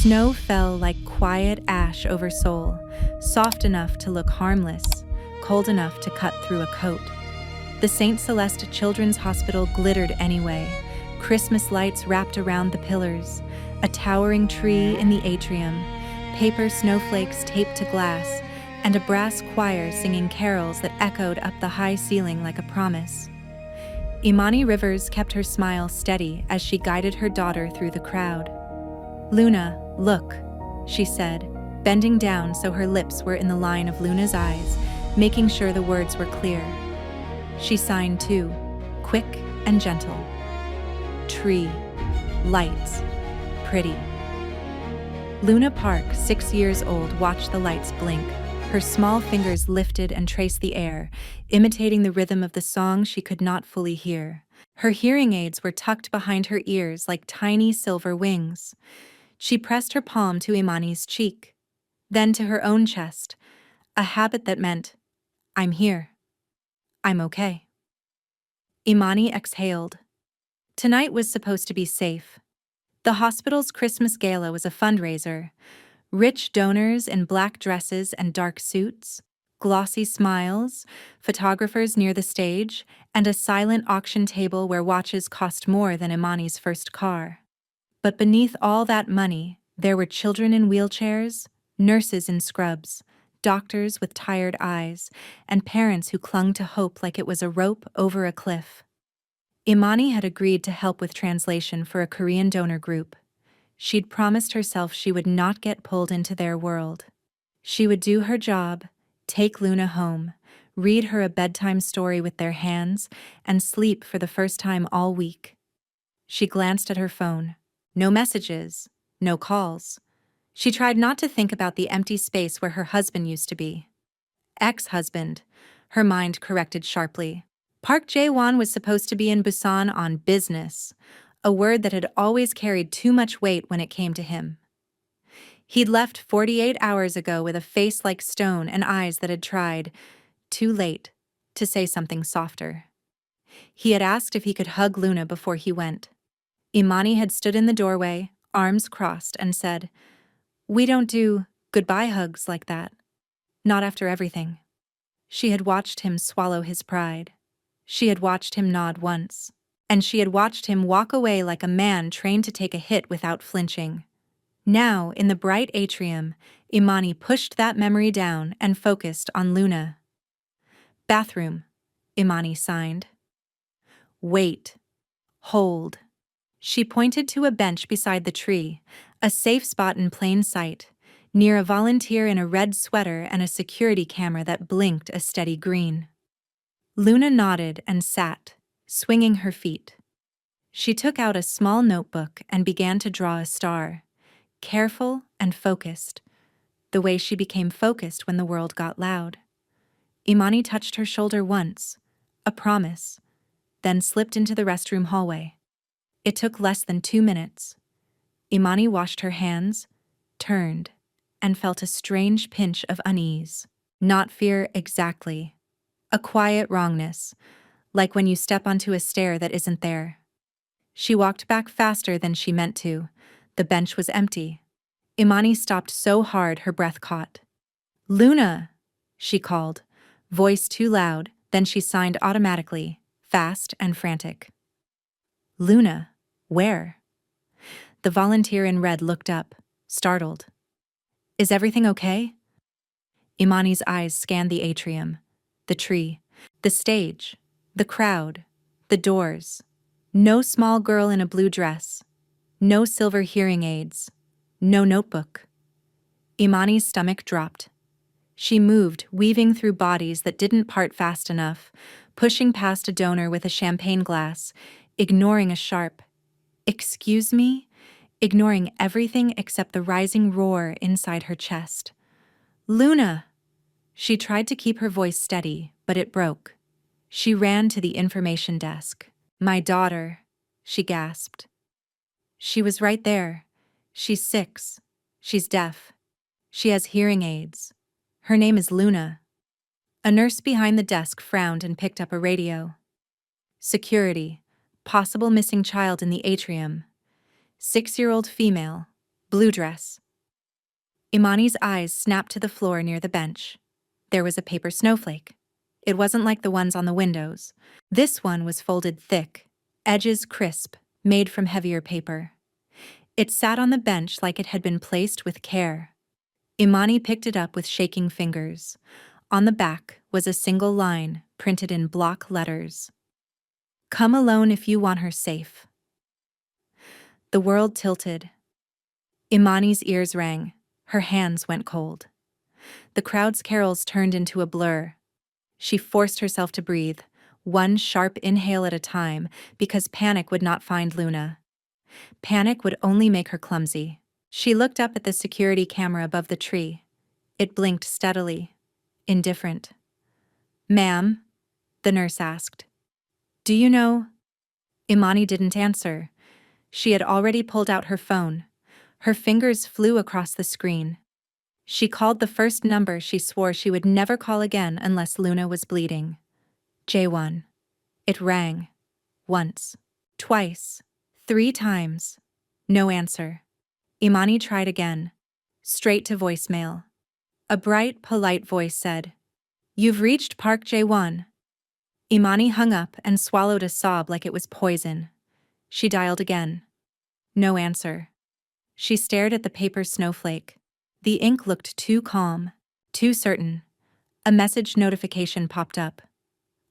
Snow fell like quiet ash over Seoul, soft enough to look harmless, cold enough to cut through a coat. The St. Celeste Children's Hospital glittered anyway, Christmas lights wrapped around the pillars, a towering tree in the atrium, paper snowflakes taped to glass, and a brass choir singing carols that echoed up the high ceiling like a promise. Imani Rivers kept her smile steady as she guided her daughter through the crowd. "Luna, look," she said, bending down so her lips were in the line of Luna's eyes, making sure the words were clear. She signed too, quick and gentle. Tree, lights, pretty. Luna Park, 6 years old, watched the lights blink. Her small fingers lifted and traced the air, imitating the rhythm of the song she could not fully hear. Her hearing aids were tucked behind her ears like tiny silver wings. She pressed her palm to Imani's cheek, then to her own chest, a habit that meant, "I'm here. I'm okay." Imani exhaled. Tonight was supposed to be safe. The hospital's Christmas gala was a fundraiser. Rich donors in black dresses and dark suits, glossy smiles, photographers near the stage, and a silent auction table where watches cost more than Imani's first car. But beneath all that money, there were children in wheelchairs, nurses in scrubs, doctors with tired eyes, and parents who clung to hope like it was a rope over a cliff. Imani had agreed to help with translation for a Korean donor group. She'd promised herself she would not get pulled into their world. She would do her job, take Luna home, read her a bedtime story with their hands, and sleep for the first time all week. She glanced at her phone. No messages, no calls. She tried not to think about the empty space where her husband used to be. Ex-husband, her mind corrected sharply. Park Jae-won was supposed to be in Busan on business, a word that had always carried too much weight when it came to him. He'd left 48 hours ago with a face like stone and eyes that had tried, too late, to say something softer. He had asked if he could hug Luna before he went. Imani had stood in the doorway, arms crossed, and said, "We don't do goodbye hugs like that. Not after everything." She had watched him swallow his pride. She had watched him nod once. And she had watched him walk away like a man trained to take a hit without flinching. Now, in the bright atrium, Imani pushed that memory down and focused on Luna. "Bathroom," Imani signed. "Wait. Hold." She pointed to a bench beside the tree, a safe spot in plain sight, near a volunteer in a red sweater and a security camera that blinked a steady green. Luna nodded and sat, swinging her feet. She took out a small notebook and began to draw a star, careful and focused, the way she became focused when the world got loud. Imani touched her shoulder once, a promise, then slipped into the restroom hallway. It took less than 2 minutes. Imani washed her hands, turned, and felt a strange pinch of unease. Not fear exactly. A quiet wrongness, like when you step onto a stair that isn't there. She walked back faster than she meant to. The bench was empty. Imani stopped so hard her breath caught. "Luna," she called, voice too loud, then she signed automatically, fast and frantic. "Luna, where?" The volunteer in red looked up, startled. "Is everything okay?" Imani's eyes scanned the atrium, the tree, the stage, the crowd, the doors. No small girl in a blue dress. No silver hearing aids. No notebook. Imani's stomach dropped. She moved, weaving through bodies that didn't part fast enough, pushing past a donor with a champagne glass, ignoring a sharp, "Excuse me?" ignoring everything except the rising roar inside her chest. "Luna!" She tried to keep her voice steady, but it broke. She ran to the information desk. "My daughter," she gasped. She was right there. "She's 6. She's deaf. She has hearing aids. Her name is Luna." A nurse behind the desk frowned and picked up a radio. "Security. Possible missing child in the atrium. 6-year-old female. Blue dress. Imani's eyes snapped to the floor near the bench. There was a paper snowflake. It wasn't like the ones on the windows. This one was folded thick, edges crisp, made from heavier paper. It sat on the bench like it had been placed with care. Imani picked it up with shaking fingers. On the back was a single line, printed in block letters. "Come alone if you want her safe." The world tilted. Imani's ears rang. Her hands went cold. The crowd's carols turned into a blur. She forced herself to breathe, one sharp inhale at a time, because panic would not find Luna. Panic would only make her clumsy. She looked up at the security camera above the tree. It blinked steadily, indifferent. "Ma'am?" the nurse asked. "Do you know?" Imani didn't answer. She had already pulled out her phone. Her fingers flew across the screen. She called the first number she swore she would never call again unless Luna was bleeding. J1. It rang. Once. Twice. 3 times. No answer. Imani tried again. Straight to voicemail. A bright, polite voice said, "You've reached Park J1. Imani hung up and swallowed a sob like it was poison. She dialed again. No answer. She stared at the paper snowflake. The ink looked too calm, too certain. A message notification popped up.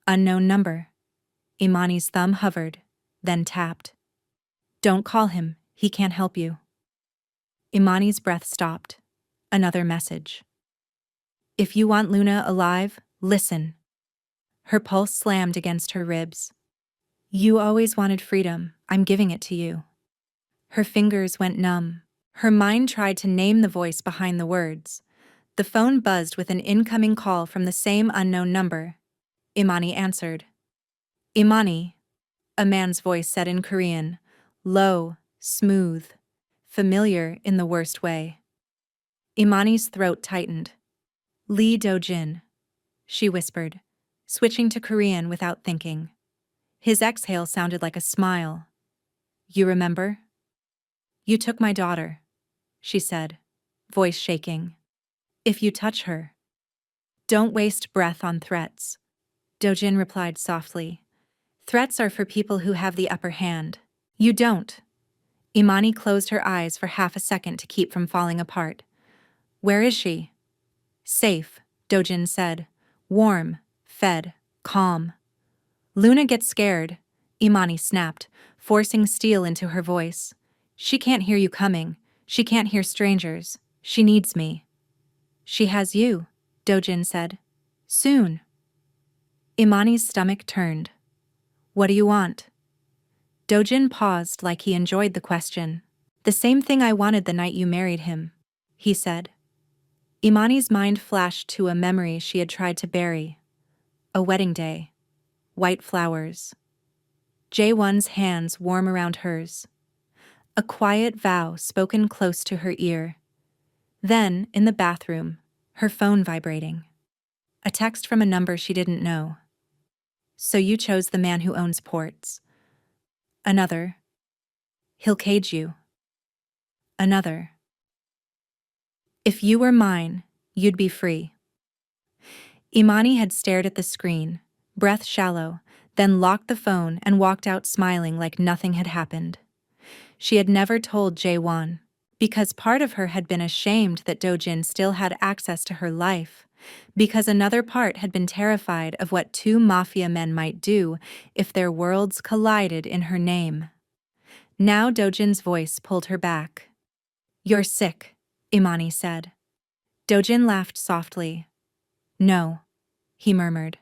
Unknown number. Imani's thumb hovered, then tapped. "Don't call him, he can't help you." Imani's breath stopped. Another message. "If you want Luna alive, listen." Her pulse slammed against her ribs. "You always wanted freedom, I'm giving it to you." Her fingers went numb. Her mind tried to name the voice behind the words. The phone buzzed with an incoming call from the same unknown number. Imani answered. "Imani," a man's voice said in Korean, low, smooth, familiar in the worst way. Imani's throat tightened. "Lee Do-jin," she whispered, switching to Korean without thinking. His exhale sounded like a smile. "You remember? You took my daughter," she said, voice shaking. "If you touch her, don't waste breath on threats." Do-jin replied softly. "Threats are for people who have the upper hand. You don't." Imani closed her eyes for half a second to keep from falling apart. "Where is she?" "Safe," Do-jin said. "Warm, fed, calm." "Luna gets scared," Imani snapped, forcing steel into her voice. "She can't hear you coming. She can't hear strangers. She needs me." "She has you," Do-jin said. "Soon." Imani's stomach turned. "What do you want?" Do-jin paused like he enjoyed the question. "The same thing I wanted the night you married him," he said. Imani's mind flashed to a memory she had tried to bury. A wedding day. White flowers. J1's hands warm around hers. A quiet vow spoken close to her ear. Then, in the bathroom, her phone vibrating. A text from a number she didn't know. "So you chose the man who owns ports." Another. "He'll cage you." Another. "If you were mine, you'd be free." Imani had stared at the screen, breath shallow, then locked the phone and walked out smiling like nothing had happened. She had never told Jae-won, because part of her had been ashamed that Do-jin still had access to her life, because another part had been terrified of what 2 mafia men might do if their worlds collided in her name. Now Do-jin's voice pulled her back. "You're sick," Imani said. Do-jin laughed softly. "No," he murmured.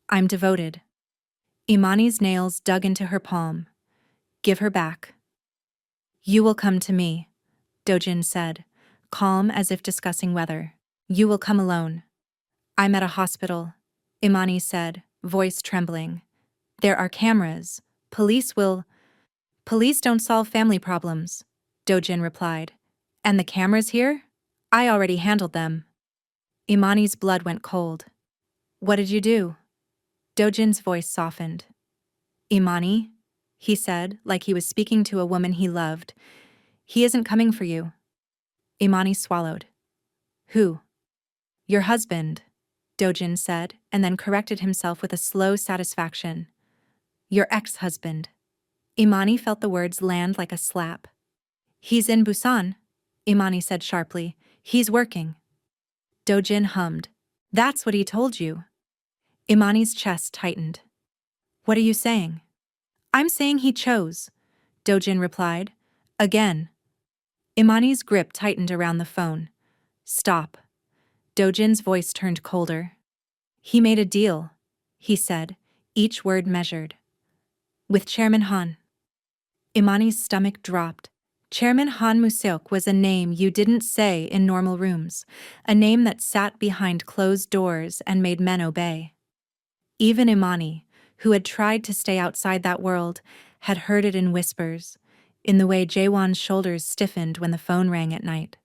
"I'm devoted." Imani's nails dug into her palm. "Give her back." "You will come to me," Do-jin said, calm as if discussing weather. "You will come alone." "I'm at a hospital," Imani said, voice trembling. "There are cameras. Police don't solve family problems," Do-jin replied. "And the cameras here? I already handled them." Imani's blood went cold. "What did you do?" Do-jin's voice softened. "Imani," he said, like he was speaking to a woman he loved, "he isn't coming for you. Imani swallowed. Who? Your husband, Dojin said, and then corrected himself with a slow satisfaction. Your ex-husband. Imani felt the words land like a slap. He's in Busan, Imani said sharply. He's working. Dojin hummed. That's what he told you. Imani's chest tightened. What are you saying? I'm saying he chose, Dojin replied. Again. Imani's grip tightened around the phone. Stop. Dojin's voice turned colder. He made a deal, he said, each word measured. With Chairman Han. Imani's stomach dropped. Chairman Han Museok was a name you didn't say in normal rooms, a name that sat behind closed doors and made men obey. Even Imani, who had tried to stay outside that world, had heard it in whispers, in the way Jaewon's shoulders stiffened when the phone rang at night.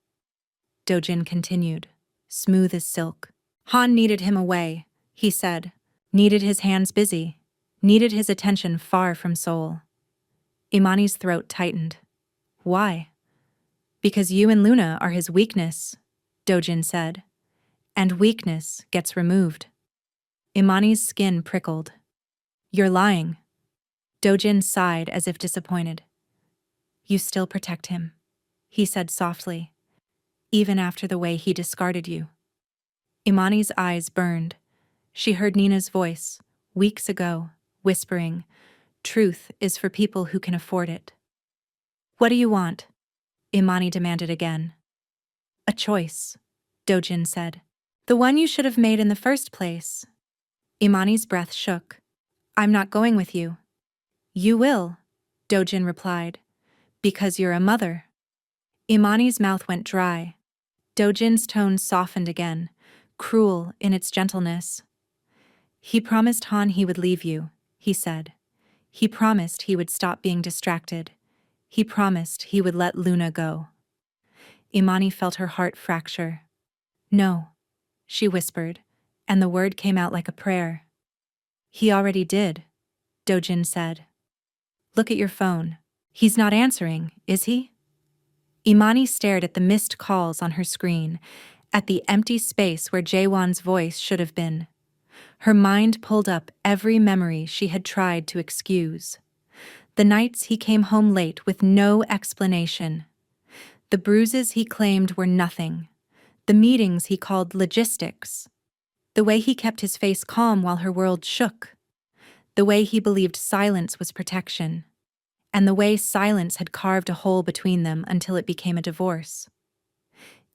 Dojin continued, smooth as silk. Han needed him away, he said. Needed his hands busy. Needed his attention far from Seoul. Imani's throat tightened. Why? Because you and Luna are his weakness, Dojin said. And weakness gets removed. Imani's skin prickled. You're lying. Dojin sighed as if disappointed. You still protect him, he said softly, even after the way he discarded you. Imani's eyes burned. She heard Nina's voice, weeks ago, whispering, truth is for people who can afford it. What do you want? Imani demanded again. A choice, Dojin said. The one you should have made in the first place. Imani's breath shook. I'm not going with you. You will, Dojin replied. Because you're a mother. Imani's mouth went dry. Dojin's tone softened again, cruel in its gentleness. He promised Han he would leave you, he said. He promised he would stop being distracted. He promised he would let Luna go. Imani felt her heart fracture. No, she whispered, and the word came out like a prayer. He already did, Dojin said. Look at your phone. He's not answering, is he? Imani stared at the missed calls on her screen, at the empty space where Jaewon's voice should have been. Her mind pulled up every memory she had tried to excuse. The nights he came home late with no explanation. The bruises he claimed were nothing. The meetings he called logistics. The way he kept his face calm while her world shook. The way he believed silence was protection. And the way silence had carved a hole between them until it became a divorce.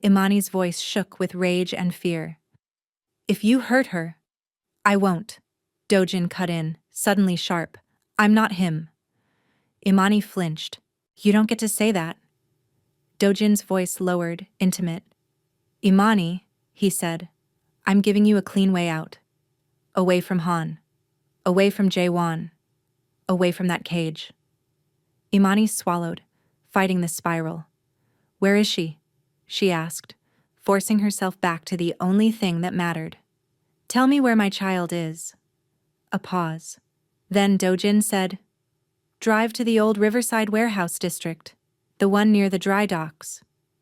Imani's voice shook with rage and fear. If you hurt her, I won't, Dojin cut in, suddenly sharp. I'm not him. Imani flinched. You don't get to say that. Dojin's voice lowered, intimate. Imani, he said, I'm giving you a clean way out. Away from Han. Away from Jaewon. Away from that cage. Imani swallowed, fighting the spiral. Where is she? She asked, forcing herself back to the only thing that mattered. Tell me where my child is. A pause. Then Dojin said, Drive to the old Riverside Warehouse District, the one near the dry docks.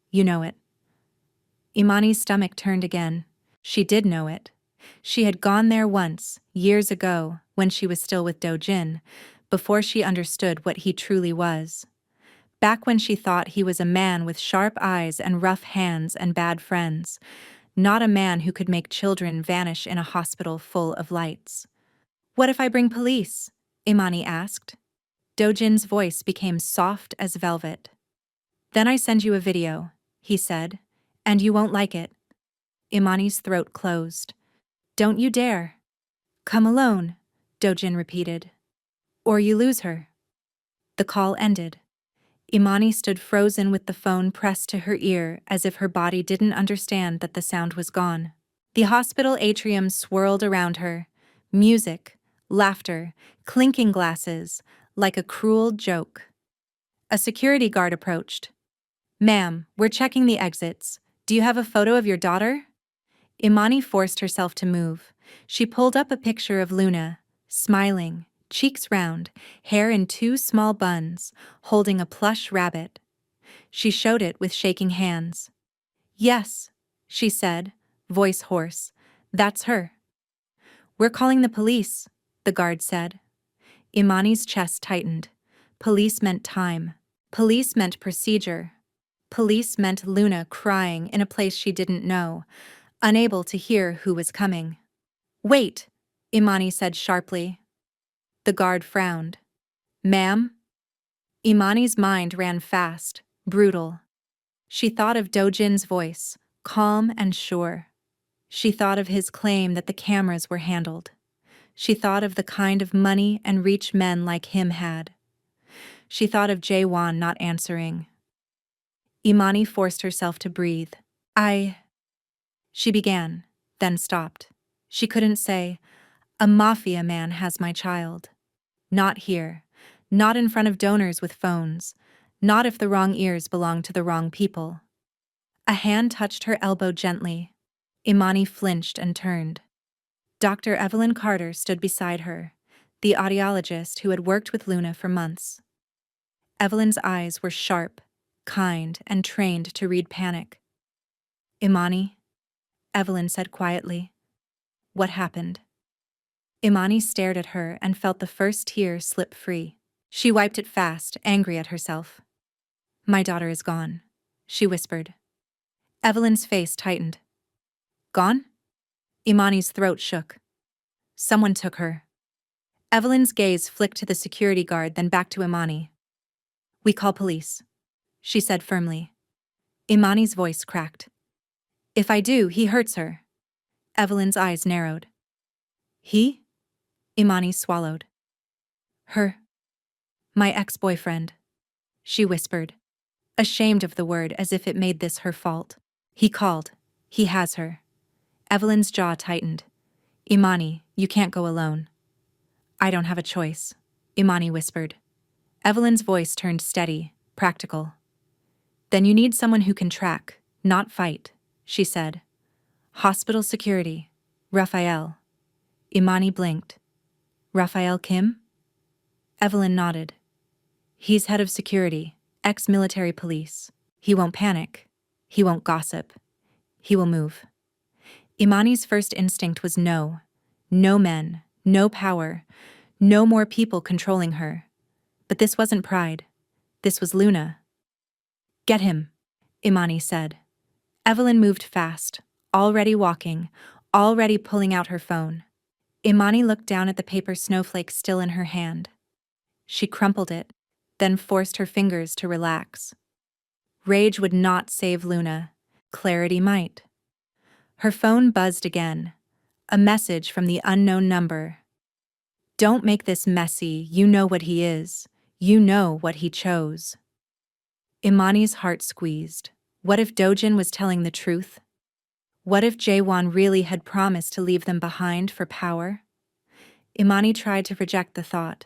You know it. Imani's stomach turned again. She did know it. She had gone there once, years ago, when she was still with Dojin, before she understood what he truly was. Back when she thought he was a man with sharp eyes and rough hands and bad friends, not a man who could make children vanish in a hospital full of lights. What if I bring police? Imani asked. Dojin's voice became soft as velvet. Then I send you a video, he said, and you won't like it. Imani's throat closed. Don't you dare. Come alone, Dojin repeated. Or you lose her. The call ended. Imani stood frozen with the phone pressed to her ear as if her body didn't understand that the sound was gone. The hospital atrium swirled around her. Music, laughter, clinking glasses, like a cruel joke. A security guard approached. Ma'am, we're checking the exits. Do you have a photo of your daughter? Imani forced herself to move. She pulled up a picture of Luna, smiling, cheeks round, hair in two small buns, holding a plush rabbit. She showed it with shaking hands. Yes, she said, voice hoarse. That's her. We're calling the police, the guard said. Imani's chest tightened. Police meant time. Police meant procedure. Police meant Luna crying in a place she didn't know, unable to hear who was coming. Wait, Imani said sharply. The guard frowned. Ma'am? Imani's mind ran fast, brutal. She thought of Dojin's voice, calm and sure. She thought of his claim that the cameras were handled. She thought of the kind of money and reach men like him had. She thought of Jae-won not answering. Imani forced herself to breathe. She began, then stopped. She couldn't say, a mafia man has my child. Not here. Not in front of donors with phones. Not if the wrong ears belong to the wrong people. A hand touched her elbow gently. Imani flinched and turned. Dr. Evelyn Carter stood beside her, the audiologist who had worked with Luna for months. Evelyn's eyes were sharp, kind, and trained to read panic. Imani, Evelyn said quietly. What happened? Imani stared at her and felt the first tear slip free. She wiped it fast, angry at herself. My daughter is gone, she whispered. Evelyn's face tightened. Gone? Imani's throat shook. Someone took her. Evelyn's gaze flicked to the security guard, then back to Imani. We call police, she said firmly. Imani's voice cracked. If I do, he hurts her. Evelyn's eyes narrowed. He? Imani swallowed. Her. My ex-boyfriend, she whispered, ashamed of the word as if it made this her fault. He called. He has her. Evelyn's jaw tightened. Imani, you can't go alone. I don't have a choice, Imani whispered. Evelyn's voice turned steady, practical. Then you need someone who can track, not fight, she said. Hospital security. Raphael. Imani blinked. Raphael Kim? Evelyn nodded. He's head of security, ex-military police. He won't panic. He won't gossip. He will move. Imani's first instinct was no. No men, no power, no more people controlling her. But this wasn't pride. This was Luna. Get him, Imani said. Evelyn moved fast, already walking, already pulling out her phone. Imani looked down at the paper snowflake still in her hand. She crumpled it, then forced her fingers to relax. Rage would not save Luna. Clarity might. Her phone buzzed again. A message from the unknown number. Don't make this messy. You know what he is. You know what he chose. Imani's heart squeezed. What if Dojin was telling the truth? What if Jae-won really had promised to leave them behind for power? Imani tried to project the thought,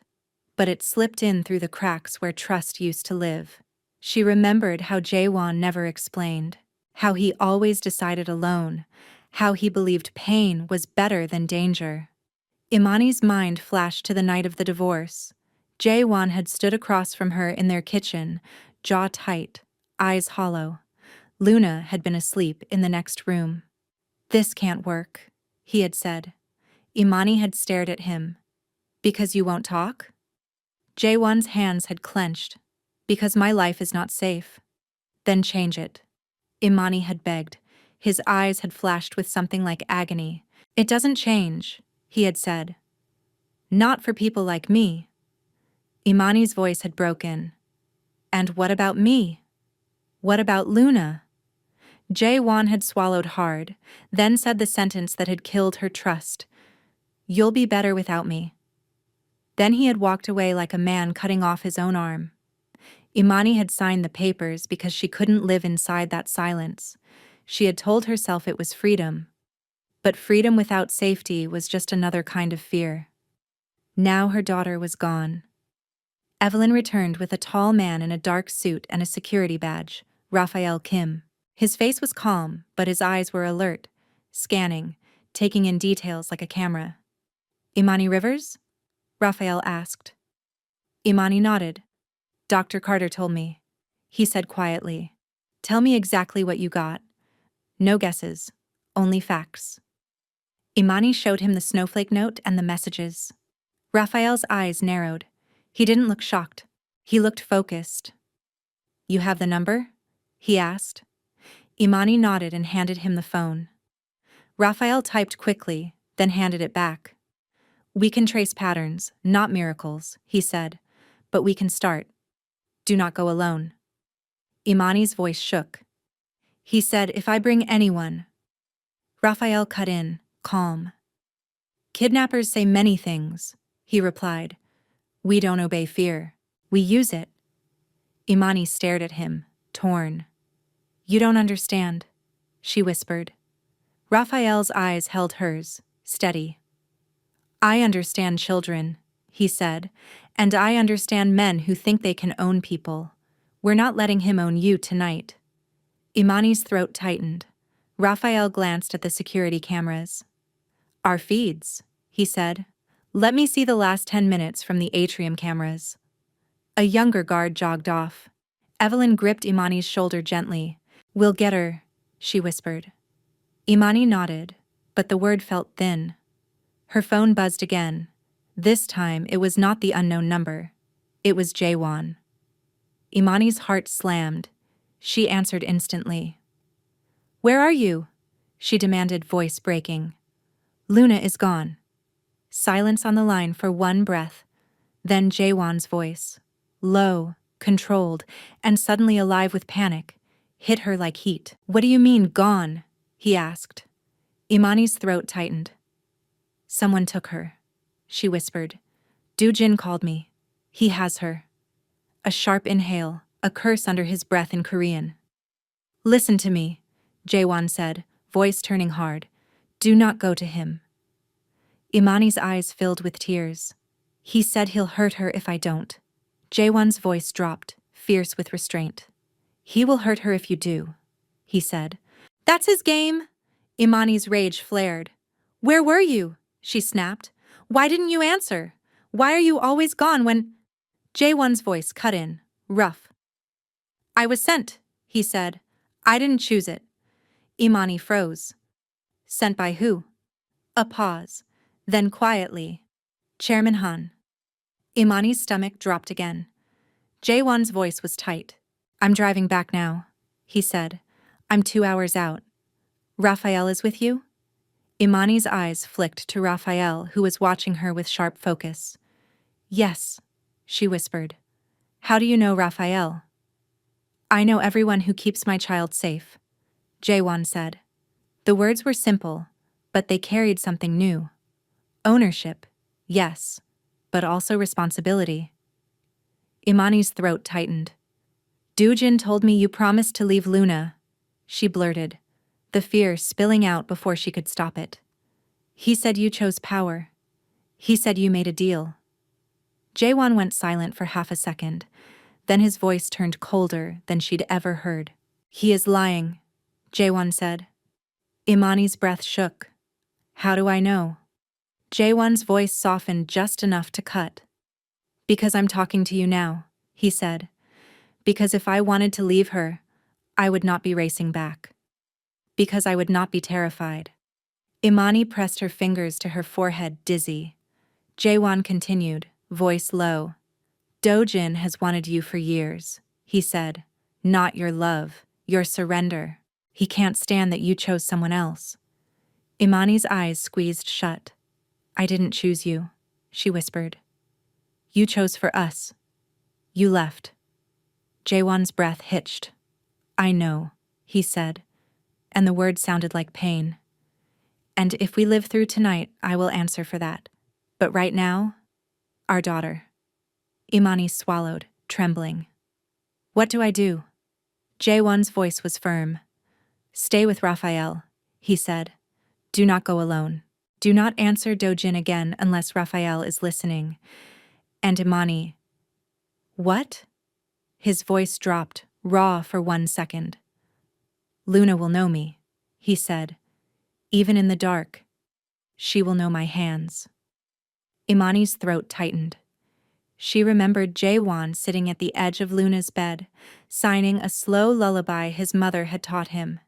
but it slipped in through the cracks where trust used to live. She remembered how Jae-won never explained, how he always decided alone, how he believed pain was better than danger. Imani's mind flashed to the night of the divorce. Jae-won had stood across from her in their kitchen, jaw tight, eyes hollow. Luna had been asleep in the next room. This can't work, he had said. Imani had stared at him. Because you won't talk? Jae-won's hands had clenched. Because my life is not safe. Then change it. Imani had begged. His eyes had flashed with something like agony. It doesn't change, he had said. Not for people like me. Imani's voice had broken. And what about me? What about Luna? Jae-won had swallowed hard, then said the sentence that had killed her trust. You'll be better without me. Then he had walked away like a man cutting off his own arm. Imani had signed the papers because she couldn't live inside that silence. She had told herself it was freedom. But freedom without safety was just another kind of fear. Now her daughter was gone. Evelyn returned with a tall man in a dark suit and a security badge, Raphael Kim. His face was calm, but his eyes were alert, scanning, taking in details like a camera. Imani Rivers? Raphael asked. Imani nodded. Dr. Carter told me. He said quietly. Tell me exactly what you got. No guesses, only facts. Imani showed him the snowflake note and the messages. Raphael's eyes narrowed. He didn't look shocked. He looked focused. You have the number? He asked. Imani nodded and handed him the phone. Raphael typed quickly, then handed it back. We can trace patterns, not miracles, he said, but we can start. Do not go alone. Imani's voice shook. He said, if I bring anyone. Raphael cut in, calm. Kidnappers say many things, he replied. We don't obey fear. We use it. Imani stared at him, torn. You don't understand, she whispered. Raphael's eyes held hers, steady. I understand children, he said, and I understand men who think they can own people. We're not letting him own you tonight. Imani's throat tightened. Raphael glanced at the security cameras. Our feeds, he said. Let me see the last 10 minutes from the atrium cameras. A younger guard jogged off. Evelyn gripped Imani's shoulder gently. We'll get her, she whispered. Imani nodded, but the word felt thin. Her phone buzzed again. This time it was not the unknown number. It was Jaewon. Imani's heart slammed. She answered instantly. Where are you? She demanded, voice breaking. Luna is gone. Silence on the line for one breath. Then Jaewon's voice, low, controlled, and suddenly alive with panic, hit her like heat. What do you mean, gone? He asked. Imani's throat tightened. Someone took her, she whispered. Doo-jin called me. He has her. A sharp inhale, a curse under his breath in Korean. Listen to me, Jaewon said, voice turning hard. Do not go to him. Imani's eyes filled with tears. He said he'll hurt her if I don't. Jaewon's voice dropped, fierce with restraint. He will hurt her if you do, he said. That's his game! Imani's rage flared. Where were you? She snapped. Why didn't you answer? Why are you always gone when… Jaewon's voice cut in, rough. I was sent, he said. I didn't choose it. Imani froze. Sent by who? A pause. Then quietly, Chairman Han. Imani's stomach dropped again. Jaewon's voice was tight. I'm driving back now, he said. I'm 2 hours out. Raphael is with you? Imani's eyes flicked to Raphael, who was watching her with sharp focus. Yes, she whispered. How do you know Raphael? I know everyone who keeps my child safe, Jaewon said. The words were simple, but they carried something new. Ownership, yes, but also responsibility. Imani's throat tightened. Doo-jin told me you promised to leave Luna, she blurted, the fear spilling out before she could stop it. He said you chose power. He said you made a deal. Jaewon went silent for half a second. Then his voice turned colder than she'd ever heard. He is lying, Jaewon said. Imani's breath shook. How do I know? Jaewon's voice softened just enough to cut. Because I'm talking to you now, he said. Because if I wanted to leave her, I would not be racing back. Because I would not be terrified. Imani pressed her fingers to her forehead, dizzy. Jaewon continued, voice low. Doo-jin has wanted you for years, he said. Not your love, your surrender. He can't stand that you chose someone else. Imani's eyes squeezed shut. I didn't choose you, she whispered. You chose for us. You left. Jaewon's breath hitched. I know, he said, and the words sounded like pain. And if we live through tonight, I will answer for that. But right now, our daughter. Imani swallowed, trembling. What do I do? Jaewon's voice was firm. Stay with Raphael, he said. Do not go alone. Do not answer Doo-jin again unless Raphael is listening. And Imani. What? His voice dropped, raw for 1 second. Luna will know me, he said. Even in the dark. She will know my hands. Imani's throat tightened. She remembered Jaewon sitting at the edge of Luna's bed, signing a slow lullaby his mother had taught him,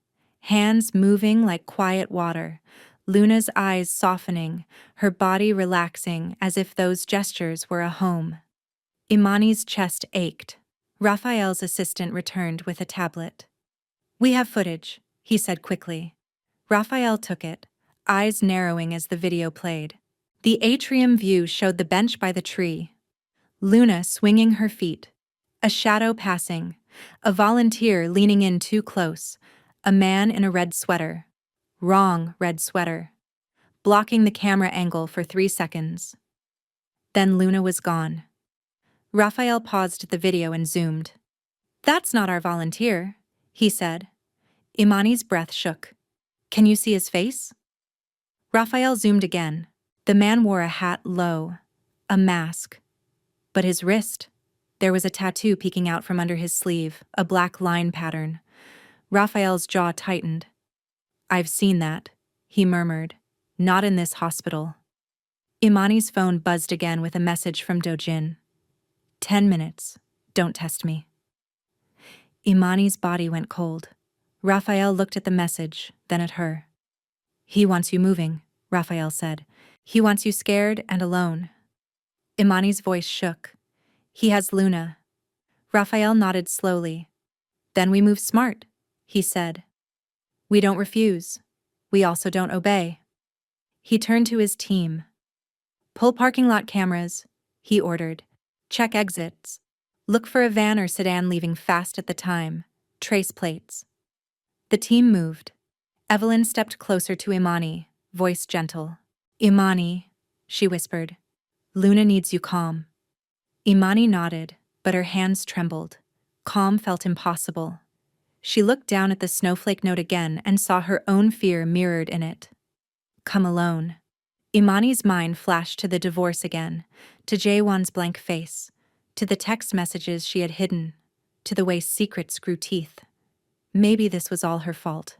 hands moving like quiet water, Luna's eyes softening, her body relaxing as if those gestures were a home. Imani's chest ached. Raphael's assistant returned with a tablet. "We have footage," he said quickly. Raphael took it, eyes narrowing as the video played. The atrium view showed the bench by the tree, Luna swinging her feet, a shadow passing, a volunteer leaning in too close, a man in a red sweater. Wrong red sweater. Blocking the camera angle for 3 seconds. Then Luna was gone. Raphael paused the video and zoomed. "That's not our volunteer," he said. Imani's breath shook. "Can you see his face?" Raphael zoomed again. The man wore a hat low, a mask. But his wrist, there was a tattoo peeking out from under his sleeve, a black line pattern. Raphael's jaw tightened. "I've seen that," he murmured. "Not in this hospital." Imani's phone buzzed again with a message from Dojin. 10 minutes. Don't test me." Imani's body went cold. Raphael looked at the message, then at her. "He wants you moving," Raphael said. "He wants you scared and alone." Imani's voice shook. "He has Luna." Raphael nodded slowly. "Then we move smart," he said. "We don't refuse. We also don't obey." He turned to his team. "Pull parking lot cameras," he ordered. "Check exits. Look for a van or sedan leaving fast at the time. Trace plates." The team moved. Evelyn stepped closer to Imani, voice gentle. "Imani," she whispered. "Luna needs you calm." Imani nodded, but her hands trembled. Calm felt impossible. She looked down at the snowflake note again and saw her own fear mirrored in it. "Come alone." Imani's mind flashed to the divorce again, to Jaewon's blank face, to the text messages she had hidden, to the way secrets grew teeth. Maybe this was all her fault.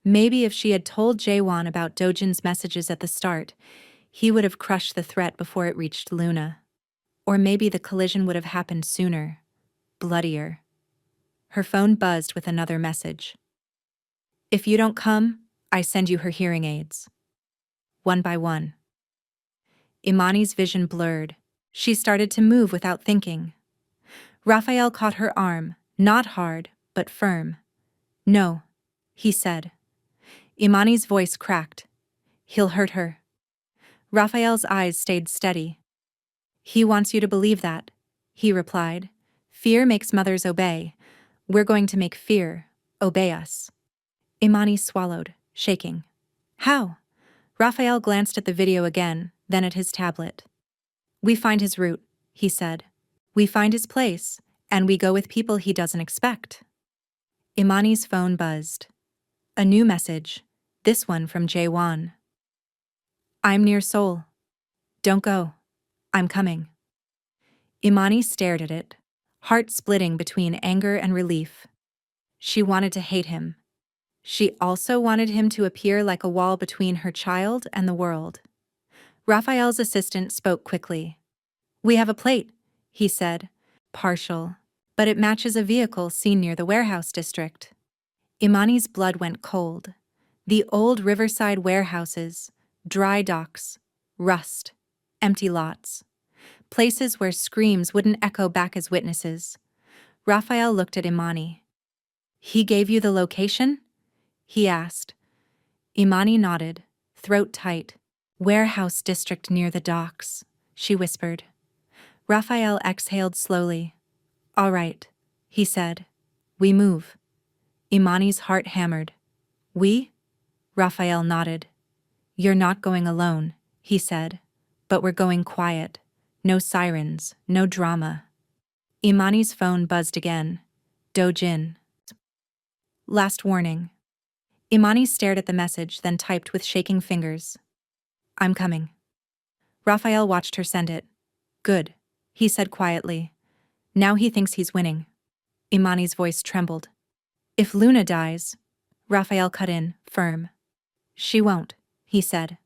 Maybe if she had told Jaewon about Dojin's messages at the start, he would have crushed the threat before it reached Luna. Or maybe the collision would have happened sooner, bloodier. Her phone buzzed with another message. "If you don't come, I send you her hearing aids." One by one. Imani's vision blurred. She started to move without thinking. Raphael caught her arm, not hard, but firm. "No," he said. Imani's voice cracked. "He'll hurt her." Raphael's eyes stayed steady. "He wants you to believe that," he replied. "Fear makes mothers obey. We're going to make fear obey us." Imani swallowed, shaking. "How?" Raphael glanced at the video again, then at his tablet. "We find his route," he said. "We find his place, and we go with people he doesn't expect." Imani's phone buzzed. A new message, this one from Jaewon. "I'm near Seoul. Don't go. I'm coming." Imani stared at it, heart splitting between anger and relief. She wanted to hate him. She also wanted him to appear like a wall between her child and the world. Raphael's assistant spoke quickly. "We have a plate," he said. "Partial, but it matches a vehicle seen near the warehouse district." Imani's blood went cold. The old riverside warehouses, dry docks, rust, empty lots. Places where screams wouldn't echo back as witnesses. Raphael looked at Imani. "He gave you the location?" he asked. Imani nodded, throat tight. "Warehouse district near the docks," she whispered. Raphael exhaled slowly. "All right," he said. "We move." Imani's heart hammered. "We?" Raphael nodded. "You're not going alone," he said. "But we're going quiet. No sirens, no drama." Imani's phone buzzed again. Dojin. Last warning. Imani stared at the message, then typed with shaking fingers. "I'm coming." Raphael watched her send it. "Good," he said quietly. "Now he thinks he's winning." Imani's voice trembled. "If Luna dies," Raphael cut in, firm. "She won't," he said.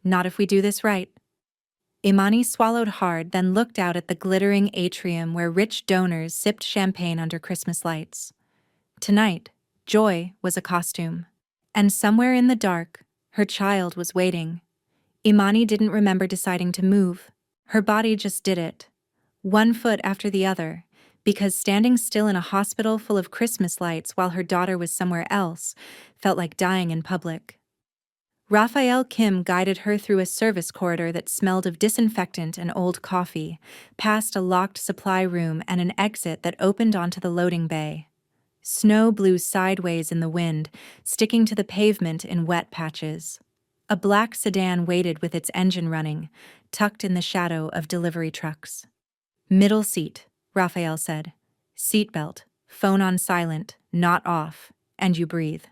"Not if we do this right." Imani swallowed hard, then looked out at the glittering atrium where rich donors sipped champagne under Christmas lights. Tonight, Joy was a costume. And somewhere in the dark, her child was waiting. Imani didn't remember deciding to move. Her body just did it. One foot after the other, because standing still in a hospital full of Christmas lights while her daughter was somewhere else felt like dying in public. Raphael Kim guided her through a service corridor that smelled of disinfectant and old coffee, past a locked supply room and an exit that opened onto the loading bay. Snow blew sideways in the wind, sticking to the pavement in wet patches. A black sedan waited with its engine running, tucked in the shadow of delivery trucks. Middle seat, Raphael said. Seatbelt, phone on silent, not off, and you breathe.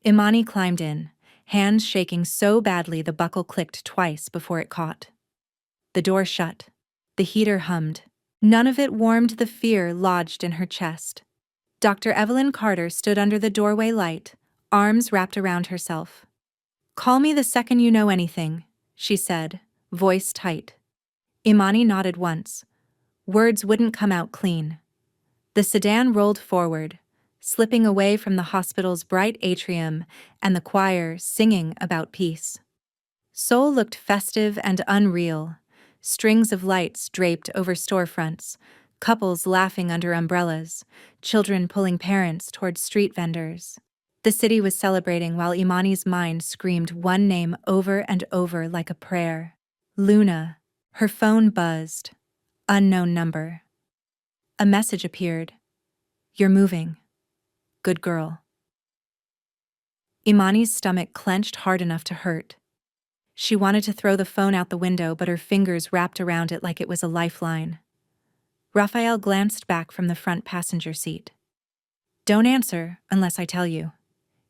Imani climbed in, hands shaking so badly the buckle clicked twice before it caught. The door shut. The heater hummed. None of it warmed the fear lodged in her chest. Dr. Evelyn Carter stood under the doorway light, arms wrapped around herself. "Call me the second you know anything," she said, voice tight. Imani nodded once. Words wouldn't come out clean. The sedan rolled forward, slipping away from the hospital's bright atrium and the choir singing about peace. Seoul looked festive and unreal, strings of lights draped over storefronts, couples laughing under umbrellas, children pulling parents toward street vendors. The city was celebrating while Imani's mind screamed one name over and over like a prayer. Luna. Her phone buzzed. Unknown number. A message appeared. "You're moving. Good girl." Imani's stomach clenched hard enough to hurt. She wanted to throw the phone out the window, but her fingers wrapped around it like it was a lifeline. Raphael glanced back from the front passenger seat. "Don't answer unless I tell you,"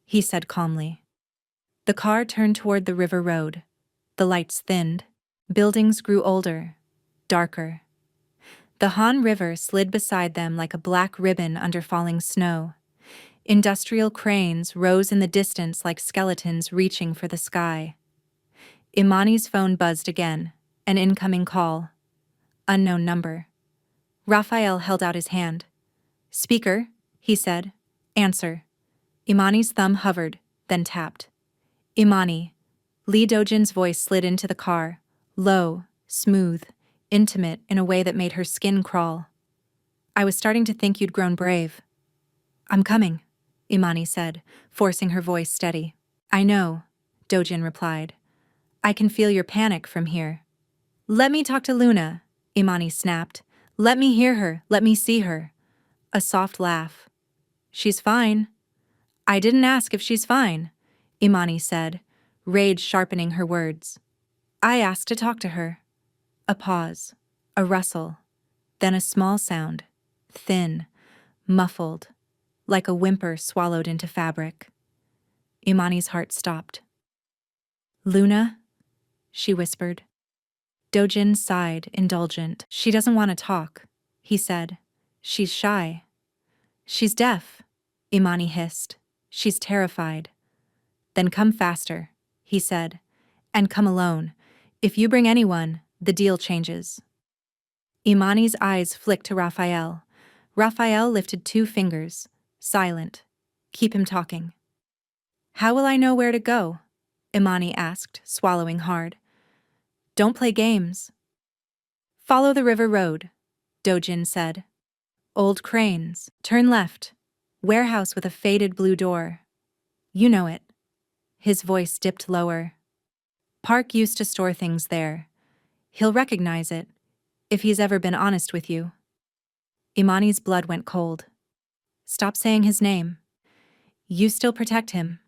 he said calmly. The car turned toward the river road. The lights thinned. Buildings grew older, darker. The Han River slid beside them like a black ribbon under falling snow. Industrial cranes rose in the distance like skeletons reaching for the sky. Imani's phone buzzed again, an incoming call. Unknown number. Raphael held out his hand. "Speaker," he said. "Answer." Imani's thumb hovered, then tapped. "Imani." Lee Dojin's voice slid into the car, low, smooth, intimate in a way that made her skin crawl. "I was starting to think you'd grown brave." "I'm coming," Imani said, forcing her voice steady. "I know," Dojin replied. "I can feel your panic from here." "Let me talk to Luna," Imani snapped. "Let me hear her, let me see her." A soft laugh. "She's fine." "I didn't ask if she's fine," Imani said, rage sharpening her words. "I asked to talk to her." A pause, a rustle, then a small sound, thin, muffled, like a whimper swallowed into fabric. Imani's heart stopped. "Luna?" she whispered. Dojin sighed, indulgent. "She doesn't want to talk," he said. "She's shy." "She's deaf," Imani hissed. "She's terrified." "Then come faster," he said. "And come alone. If you bring anyone, the deal changes." Imani's eyes flicked to Raphael. Raphael lifted 2 fingers, silent. "Keep him talking." "How will I know where to go?" Imani asked, swallowing hard. "Don't play games." "Follow the river road," Dojin said. "Old cranes. Turn left. Warehouse with a faded blue door. You know it." His voice dipped lower. "Park used to store things there. He'll recognize it, if he's ever been honest with you." Imani's blood went cold. "Stop saying his name." "You still protect him,"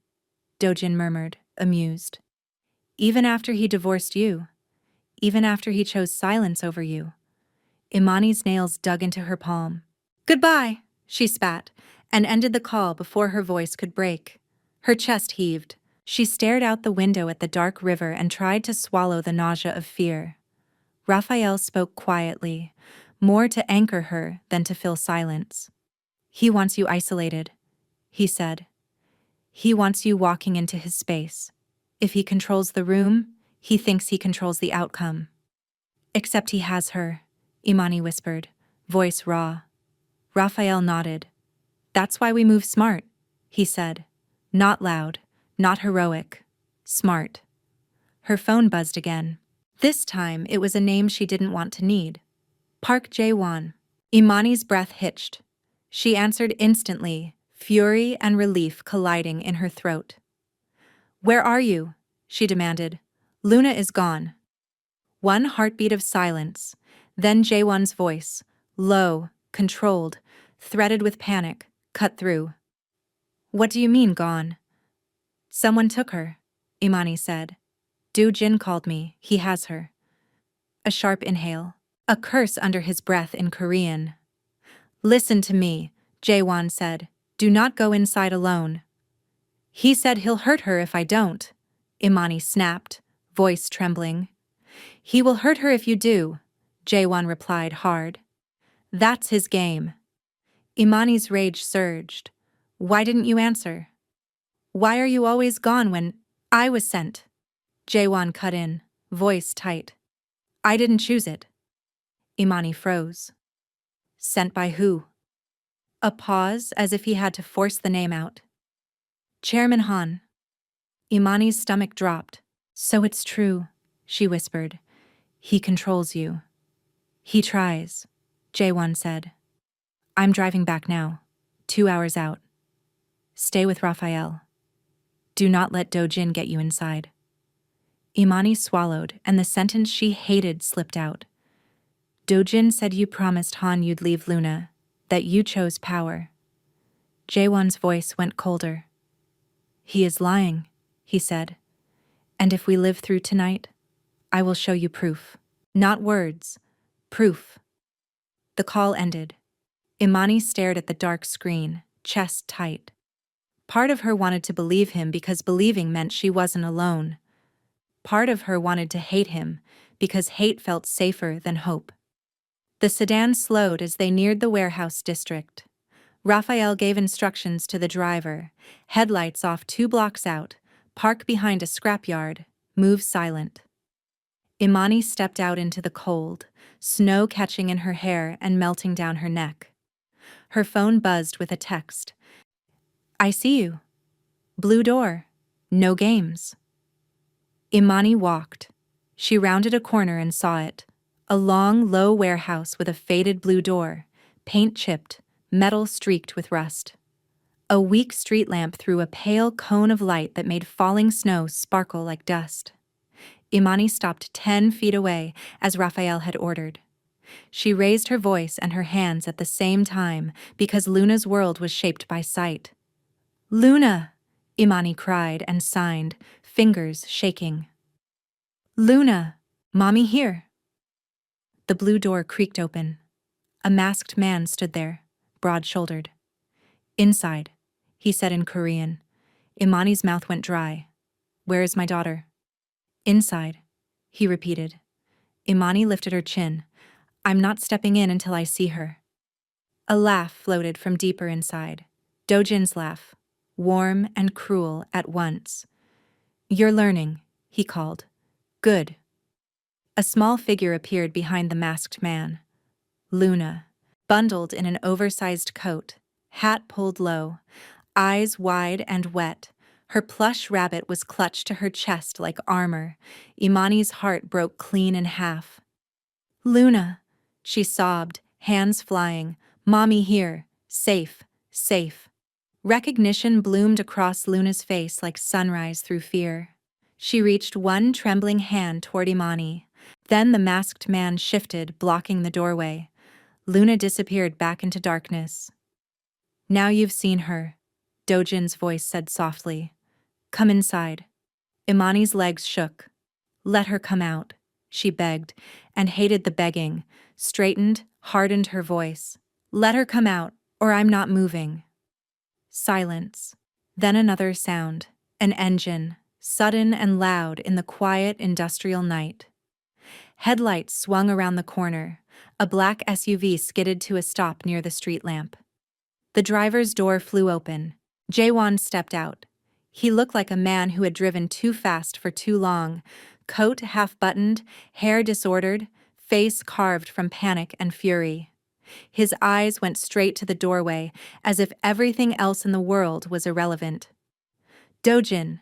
Dojin murmured, amused. "Even after he divorced you. Even after he chose silence over you." Imani's nails dug into her palm. "Goodbye," she spat, and ended the call before her voice could break. Her chest heaved. She stared out the window at the dark river and tried to swallow the nausea of fear. Raphael spoke quietly, more to anchor her than to fill silence. "He wants you isolated," he said. "He wants you walking into his space. If he controls the room, he thinks he controls the outcome." "Except he has her," Imani whispered, voice raw. Raphael nodded. "That's why we move smart," he said. Not loud, not heroic. Smart. Her phone buzzed again. This time, it was a name she didn't want to need. Park Jae-won. Imani's breath hitched. She answered instantly, fury and relief colliding in her throat. Where are you? She demanded. Luna is gone. One heartbeat of silence, then Jae-won's voice, low, controlled, threaded with panic, cut through. What do you mean, gone? Someone took her, Imani said. Do-jin called me, he has her. A sharp inhale, a curse under his breath in Korean. Listen to me, Jae-won said. Do not go inside alone. He said he'll hurt her if I don't, Imani snapped, voice trembling. He will hurt her if you do, Jae-won replied hard. That's his game. Imani's rage surged. Why didn't you answer? Why are you always gone when I was sent? Jae-won cut in, voice tight. I didn't choose it. Imani froze. Sent by who? A pause as if he had to force the name out. Chairman Han. Imani's stomach dropped. So it's true, she whispered. He controls you. He tries, Jae-won said. I'm driving back now, 2 hours out. Stay with Raphael. Do not let Do-jin get you inside. Imani swallowed, and the sentence she hated slipped out. Do-jin said you promised Han you'd leave Luna, that you chose power. Jae-won's voice went colder. He is lying, he said. And if we live through tonight, I will show you proof. Not words, proof. The call ended. Imani stared at the dark screen, chest tight. Part of her wanted to believe him because believing meant she wasn't alone. Part of her wanted to hate him because hate felt safer than hope. The sedan slowed as they neared the warehouse district. Raphael gave instructions to the driver. Headlights off 2 blocks out. Park behind a scrapyard. Move silent. Imani stepped out into the cold, snow catching in her hair and melting down her neck. Her phone buzzed with a text. I see you. Blue door. No games. Imani walked. She rounded a corner and saw it. A long, low warehouse with a faded blue door, paint chipped, metal streaked with rust. A weak street lamp threw a pale cone of light that made falling snow sparkle like dust. Imani stopped 10 feet away, as Raphael had ordered. She raised her voice and her hands at the same time because Luna's world was shaped by sight. Luna! Imani cried and signed, fingers shaking. Luna! Mommy here! The blue door creaked open. A masked man stood there, broad-shouldered. Inside, he said in Korean. Imani's mouth went dry. Where is my daughter? Inside, he repeated. Imani lifted her chin. I'm not stepping in until I see her. A laugh floated from deeper inside. Do-jin's laugh, warm and cruel at once. You're learning, he called. Good. A small figure appeared behind the masked man. Luna, bundled in an oversized coat, hat pulled low, eyes wide and wet. Her plush rabbit was clutched to her chest like armor. Imani's heart broke clean in half. Luna, she sobbed, hands flying. Mommy here. Safe, safe. Recognition bloomed across Luna's face like sunrise through fear. She reached one trembling hand toward Imani. Then the masked man shifted, blocking the doorway. Luna disappeared back into darkness. Now you've seen her, Do-jin's voice said softly. Come inside. Imani's legs shook. Let her come out, she begged, and hated the begging, straightened, hardened her voice. Let her come out, or I'm not moving. Silence. Then another sound, an engine, sudden and loud in the quiet industrial night. Headlights swung around the corner. A black SUV skidded to a stop near the street lamp. The driver's door flew open. Jae-won stepped out. He looked like a man who had driven too fast for too long, coat half-buttoned, hair disordered, face carved from panic and fury. His eyes went straight to the doorway, as if everything else in the world was irrelevant. "Dojin,"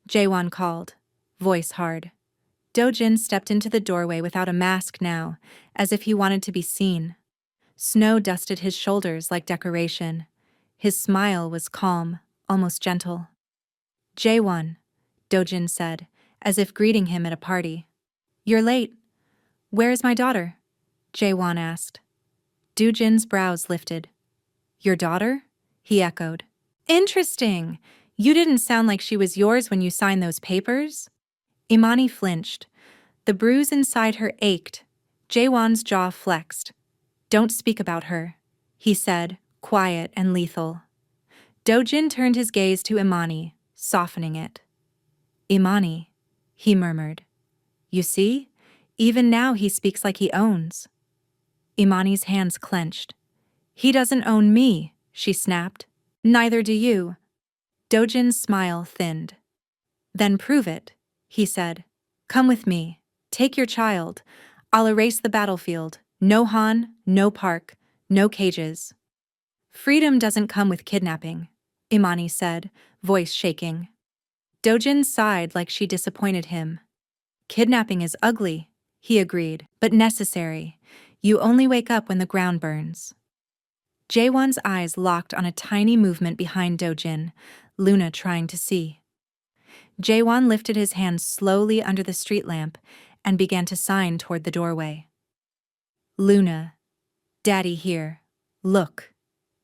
Jaewon called, voice hard. Dojin stepped into the doorway without a mask now, as if he wanted to be seen. Snow dusted his shoulders like decoration. His smile was calm, almost gentle. "Jaewon," Dojin said, as if greeting him at a party. "You're late. Where is my daughter?" Jaewon asked. Dojin's brows lifted. "Your daughter?" he echoed. "Interesting. You didn't sound like she was yours when you signed those papers?" Imani flinched. The bruise inside her ached. Jaewon's jaw flexed. "Don't speak about her," he said, quiet and lethal. Dojin turned his gaze to Imani, softening it. "Imani," he murmured. "You see? Even now he speaks like he owns." Imani's hands clenched. "He doesn't own me," she snapped. "Neither do you." Dojin's smile thinned. "Then prove it," he said. "Come with me. Take your child. I'll erase the battlefield. No Han, no park, no cages." "Freedom doesn't come with kidnapping," Imani said, voice shaking. Dojin sighed like she disappointed him. "Kidnapping is ugly," he agreed, "but necessary. You only wake up when the ground burns." Jaewon's eyes locked on a tiny movement behind Dojin, Luna trying to see. Jaewon lifted his hand slowly under the street lamp and began to sign toward the doorway. "Luna, Daddy here. Look.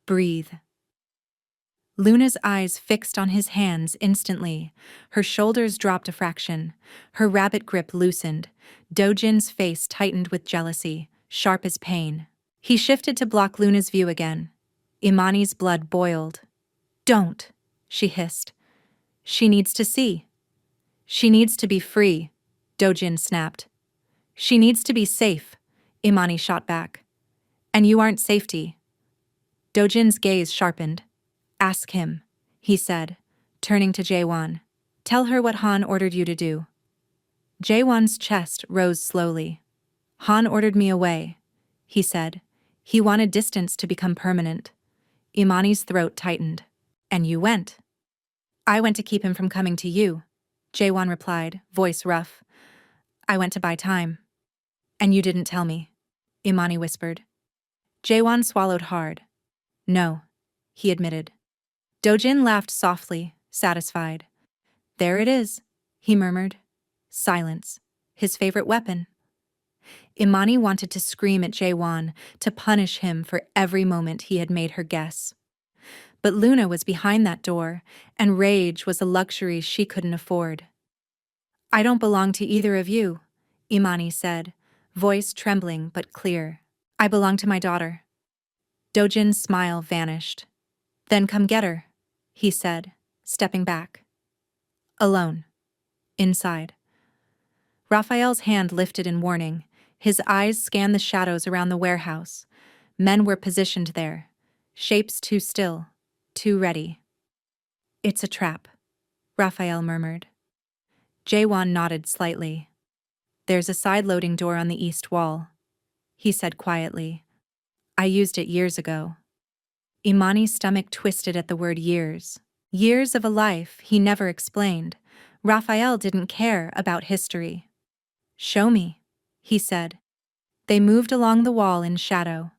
Breathe." Luna's eyes fixed on his hands instantly. Her shoulders dropped a fraction. Her rabbit grip loosened. Dojin's face tightened with jealousy, sharp as pain. He shifted to block Luna's view again. Imani's blood boiled. "Don't," she hissed. "She needs to see." "She needs to be free," Dojin snapped. "She needs to be safe," Imani shot back. "And you aren't safety." Dojin's gaze sharpened. "Ask him," he said, turning to Jaewon. "Tell her what Han ordered you to do." Jaewon's chest rose slowly. "Han ordered me away," he said. "He wanted distance to become permanent." Imani's throat tightened. "And you went." "I went to keep him from coming to you," Jaewon replied, voice rough. "I went to buy time." "And you didn't tell me," Imani whispered. Jaewon swallowed hard. "No," he admitted. Dojin laughed softly, satisfied. "There it is," he murmured. Silence, his favorite weapon. Imani wanted to scream at Jaewon, to punish him for every moment he had made her guess. But Luna was behind that door, and rage was a luxury she couldn't afford. "I don't belong to either of you," Imani said, voice trembling but clear. "I belong to my daughter." Dojin's smile vanished. "Then come get her," he said, stepping back. "Alone. Inside." Raphael's hand lifted in warning. His eyes scanned the shadows around the warehouse. Men were positioned there, shapes too still, too ready. "It's a trap," Raphael murmured. Jaewon nodded slightly. "There's a side-loading door on the east wall," he said quietly. "I used it years ago." Imani's stomach twisted at the word years. Years of a life he never explained. Raphael didn't care about history. "Show me," he said. They moved along the wall in shadow.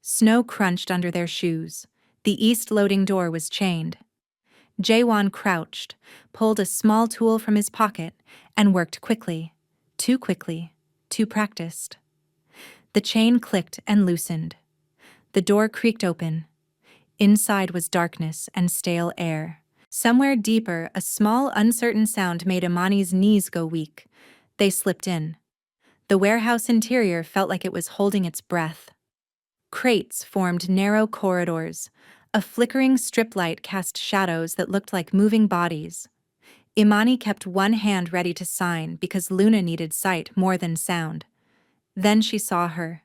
Snow crunched under their shoes. The east loading door was chained. Jaewon crouched, pulled a small tool from his pocket, and worked quickly, too practiced. The chain clicked and loosened. The door creaked open. Inside was darkness and stale air. Somewhere deeper, a small, uncertain sound made Imani's knees go weak. They slipped in. The warehouse interior felt like it was holding its breath. Crates formed narrow corridors. A flickering strip light cast shadows that looked like moving bodies. Imani kept one hand ready to sign because Luna needed sight more than sound. Then she saw her.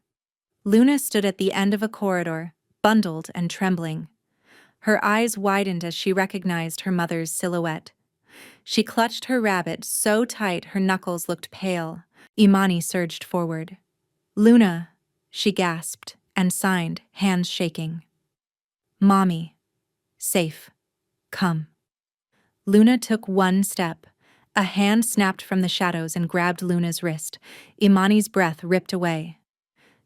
Luna stood at the end of a corridor, bundled and trembling. Her eyes widened as she recognized her mother's silhouette. She clutched her rabbit so tight her knuckles looked pale. Imani surged forward. "Luna," she gasped, and signed, hands shaking. "Mommy. Safe. Come." Luna took one step. A hand snapped from the shadows and grabbed Luna's wrist. Imani's breath ripped away.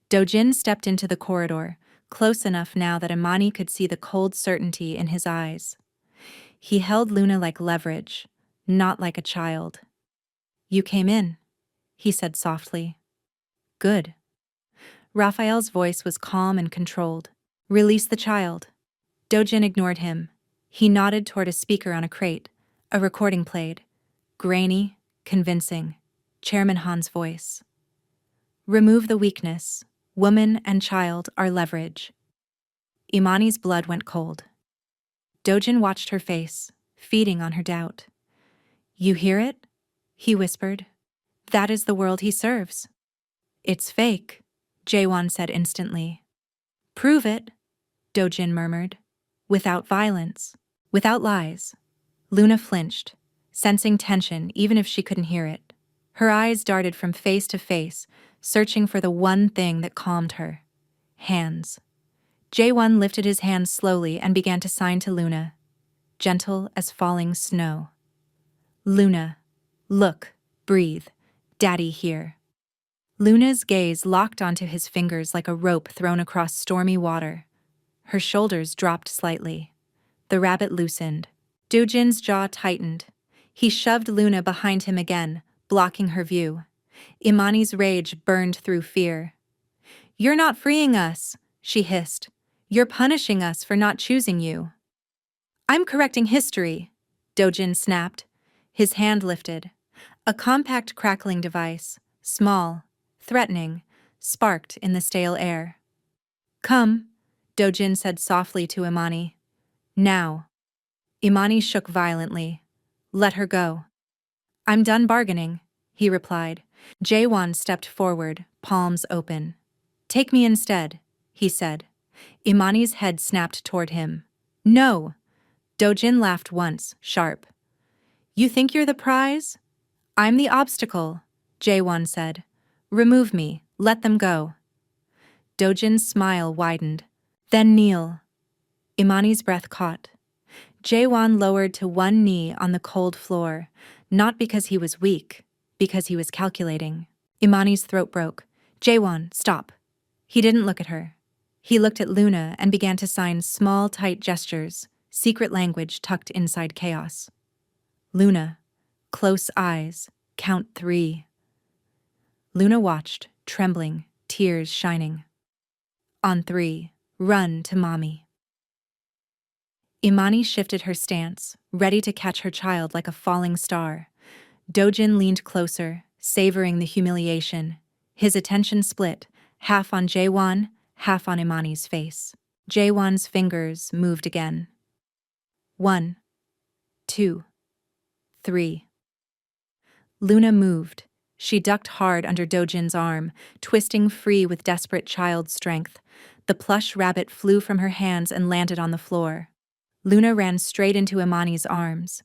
Dojin stepped into the corridor, close enough now that Imani could see the cold certainty in his eyes. He held Luna like leverage, not like a child. "You came in," he said softly. "Good." Raphael's voice was calm and controlled. "Release the child." Dojin ignored him. He nodded toward a speaker on a crate. A recording played. Grainy, convincing. Chairman Han's voice. "Remove the weakness. Woman and child are leverage." Imani's blood went cold. Dojin watched her face, feeding on her doubt. "You hear it?" he whispered. "That is the world he serves." "It's fake," Jaewon said instantly. "Prove it," Dojin murmured. "Without violence. Without lies." Luna flinched, sensing tension even if she couldn't hear it. Her eyes darted from face to face, searching for the one thing that calmed her. Hands. Jaewon lifted his hands slowly and began to sign to Luna, gentle as falling snow. "Luna, look, breathe, Daddy here." Luna's gaze locked onto his fingers like a rope thrown across stormy water. Her shoulders dropped slightly. The rabbit loosened. Dojin's jaw tightened. He shoved Luna behind him again, blocking her view. Imani's rage burned through fear. "You're not freeing us," she hissed. "You're punishing us for not choosing you." "I'm correcting history," Dojin snapped. His hand lifted. A compact crackling device, small, threatening, sparked in the stale air. "Come," Dojin said softly to Imani. "Now." Imani shook violently. "Let her go." "I'm done bargaining," he replied. Jaewon stepped forward, palms open. "Take me instead," he said. Imani's head snapped toward him. "No!" Dojin laughed once, sharp. "You think you're the prize? I'm the obstacle," Jaewon said. "Remove me, let them go." Dojin's smile widened. "Then kneel." Imani's breath caught. Jaewon lowered to one knee on the cold floor, not because he was weak, because he was calculating. Imani's throat broke. "Jaewon, stop." He didn't look at her. He looked at Luna and began to sign small, tight gestures, secret language tucked inside chaos. "Luna, close eyes, count 3. Luna watched, trembling, tears shining. "On 3, run to mommy." Imani shifted her stance, ready to catch her child like a falling star. Dojin leaned closer, savoring the humiliation. His attention split, half on Jaewon, half on Imani's face. Jaewon's fingers moved again. 1, 2, 3. Luna moved. She ducked hard under Dojin's arm, twisting free with desperate child strength. The plush rabbit flew from her hands and landed on the floor. Luna ran straight into Imani's arms.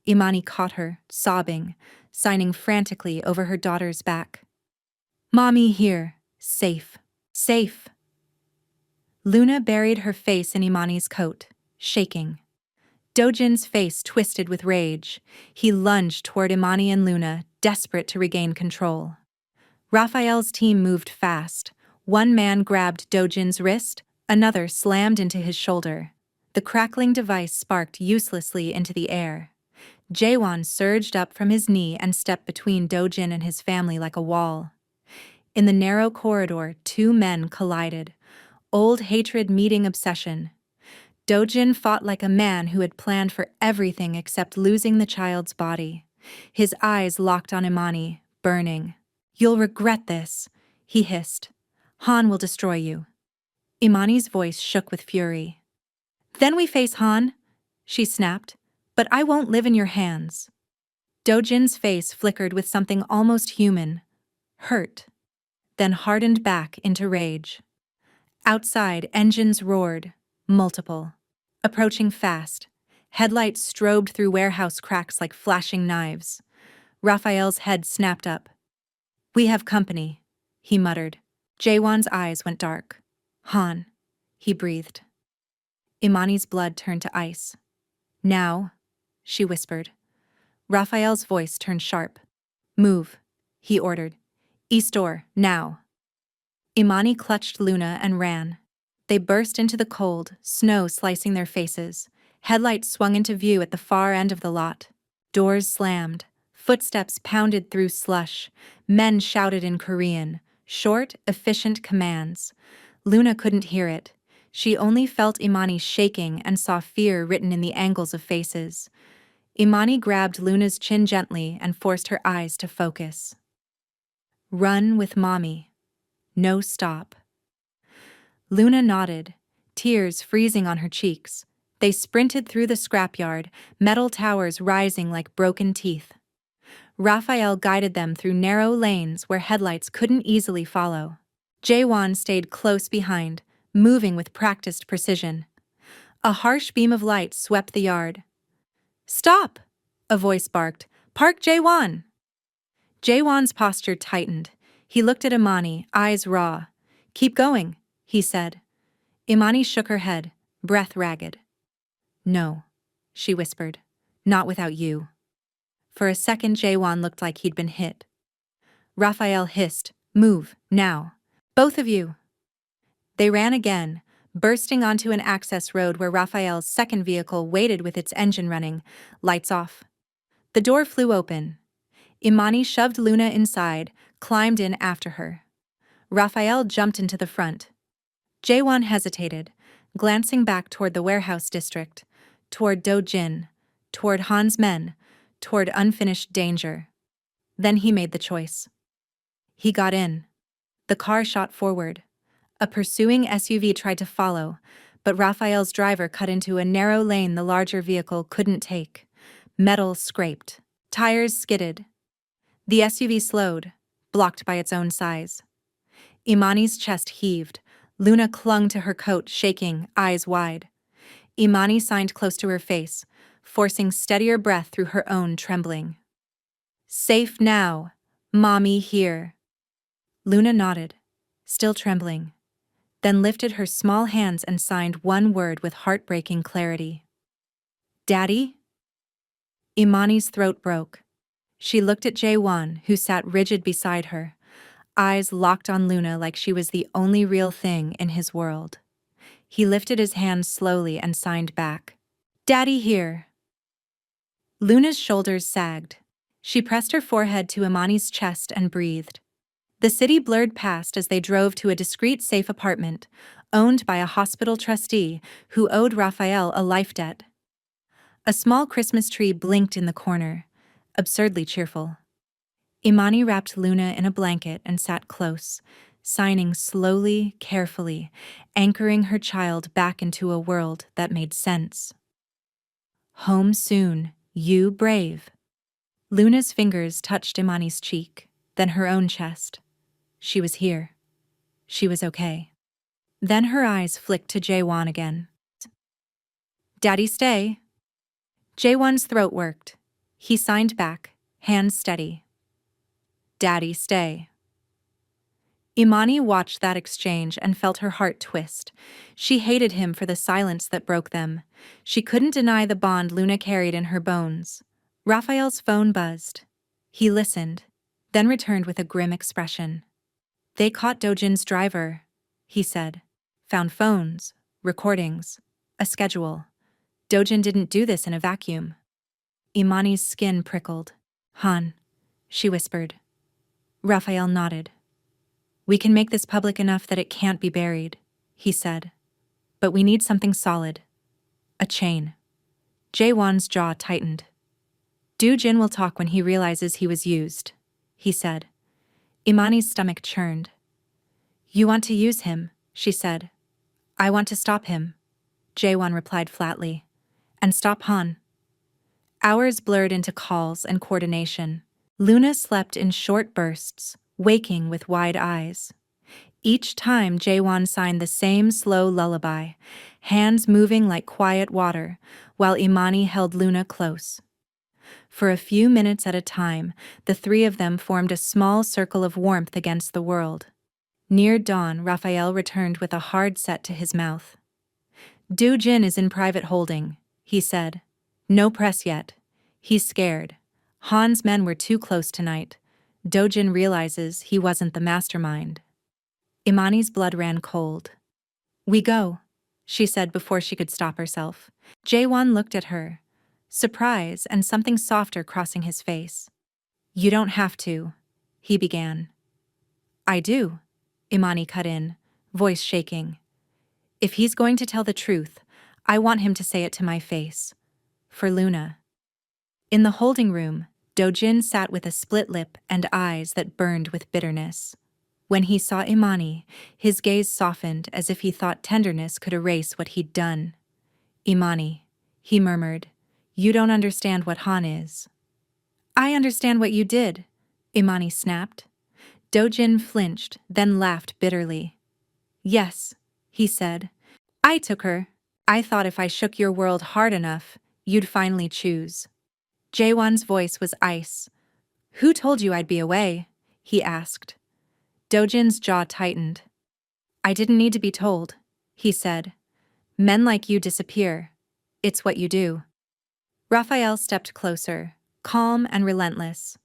Imani caught her, sobbing, signing frantically over her daughter's back. "Mommy here. Safe. Safe." Luna buried her face in Imani's coat, shaking. Dojin's face twisted with rage. He lunged toward Imani and Luna, desperate to regain control. Raphael's team moved fast. One man grabbed Dojin's wrist, another slammed into his shoulder. The crackling device sparked uselessly into the air. Jaewon surged up from his knee and stepped between Dojin and his family like a wall. In the narrow corridor, two men collided. Old hatred meeting obsession. Dojin fought like a man who had planned for everything except losing the child's body. His eyes locked on Imani, burning. "You'll regret this," he hissed. "Han will destroy you." Imani's voice shook with fury. "Then we face Han," she snapped, "but I won't live in your hands." Dojin's face flickered with something almost human, hurt, then hardened back into rage. Outside, engines roared, multiple, approaching fast. Headlights strobed through warehouse cracks like flashing knives. Raphael's head snapped up. "We have company," he muttered. Jaewon's eyes went dark. Han, he breathed. Imani's blood turned to ice. Now, she whispered. Raphael's voice turned sharp. Move, he ordered. East door, now. Imani clutched Luna and ran. They burst into the cold, snow slicing their faces. Headlights swung into view at the far end of the lot. Doors slammed. Footsteps pounded through slush. Men shouted in Korean. Short, efficient commands. Luna couldn't hear it. She only felt Imani shaking and saw fear written in the angles of faces. Imani grabbed Luna's chin gently and forced her eyes to focus. Run with mommy. No stop. Luna nodded, tears freezing on her cheeks. They sprinted through the scrapyard, metal towers rising like broken teeth. Raphael guided them through narrow lanes where headlights couldn't easily follow. Jaewon stayed close behind, moving with practiced precision. A harsh beam of light swept the yard. Stop! A voice barked. Park Jaewon! Jaewon's posture tightened. He looked at Imani, eyes raw. Keep going, he said. Imani shook her head, breath ragged. No, she whispered. Not without you. For a second, Jaewon looked like he'd been hit. Raphael hissed, Move, now. Both of you. They ran again, bursting onto an access road where Raphael's second vehicle waited with its engine running, lights off. The door flew open. Imani shoved Luna inside, climbed in after her. Raphael jumped into the front. Jaewon hesitated, glancing back toward the warehouse district, toward Do-jin, toward Han's men, toward unfinished danger. Then he made the choice. He got in. The car shot forward. A pursuing SUV tried to follow, but Raphael's driver cut into a narrow lane the larger vehicle couldn't take. Metal scraped. Tires skidded. The SUV slowed, blocked by its own size. Imani's chest heaved. Luna clung to her coat, shaking, eyes wide. Imani signed close to her face, forcing steadier breath through her own trembling. Safe now. Mommy here. Luna nodded, still trembling, then lifted her small hands and signed one word with heartbreaking clarity. Daddy? Imani's throat broke. She looked at Jaewon, who sat rigid beside her, eyes locked on Luna like she was the only real thing in his world. He lifted his hands slowly and signed back. Daddy here. Luna's shoulders sagged. She pressed her forehead to Imani's chest and breathed. The city blurred past as they drove to a discreet, safe apartment, owned by a hospital trustee who owed Raphael a life debt. A small Christmas tree blinked in the corner, absurdly cheerful. Imani wrapped Luna in a blanket and sat close, signing slowly, carefully, anchoring her child back into a world that made sense. Home soon, you brave. Luna's fingers touched Imani's cheek, then her own chest. She was here. She was okay. Then her eyes flicked to Jaewon again. Daddy, stay. Jaewon's throat worked. He signed back, hands steady. Daddy, stay. Imani watched that exchange and felt her heart twist. She hated him for the silence that broke them. She couldn't deny the bond Luna carried in her bones. Raphael's phone buzzed. He listened, then returned with a grim expression. They caught Do-jin's driver, he said. Found phones, recordings, a schedule. Do-jin didn't do this in a vacuum. Imani's skin prickled. Han, she whispered. Raphael nodded. We can make this public enough that it can't be buried, he said. But we need something solid. A chain. Jaewon's jaw tightened. Do-jin will talk when he realizes he was used, he said. Imani's stomach churned. You want to use him, she said. I want to stop him, Jaewon replied flatly. And stop Han. Hours blurred into calls and coordination. Luna slept in short bursts, waking with wide eyes. Each time Jaewon signed the same slow lullaby, hands moving like quiet water, while Imani held Luna close. For a few minutes at a time, the three of them formed a small circle of warmth against the world. Near dawn, Raphael returned with a hard set to his mouth. Do-jin is in private holding, he said. No press yet. He's scared. Han's men were too close tonight. Do-jin realizes he wasn't the mastermind. Imani's blood ran cold. We go, she said before she could stop herself. Jaewon looked at her, surprise and something softer crossing his face. You don't have to, he began. I do, Imani cut in, voice shaking. If he's going to tell the truth, I want him to say it to my face. For Luna. In the holding room, Do-jin sat with a split lip and eyes that burned with bitterness. When he saw Imani, his gaze softened as if he thought tenderness could erase what he'd done. Imani, he murmured, you don't understand what Han is. I understand what you did, Imani snapped. Do-jin flinched, then laughed bitterly. Yes, he said. I took her. I thought if I shook your world hard enough, you'd finally choose. Jaewon's voice was ice. Who told you I'd be away? He asked. Do-jin's jaw tightened. I didn't need to be told, he said. Men like you disappear. It's what you do. Raphael stepped closer, calm and relentless.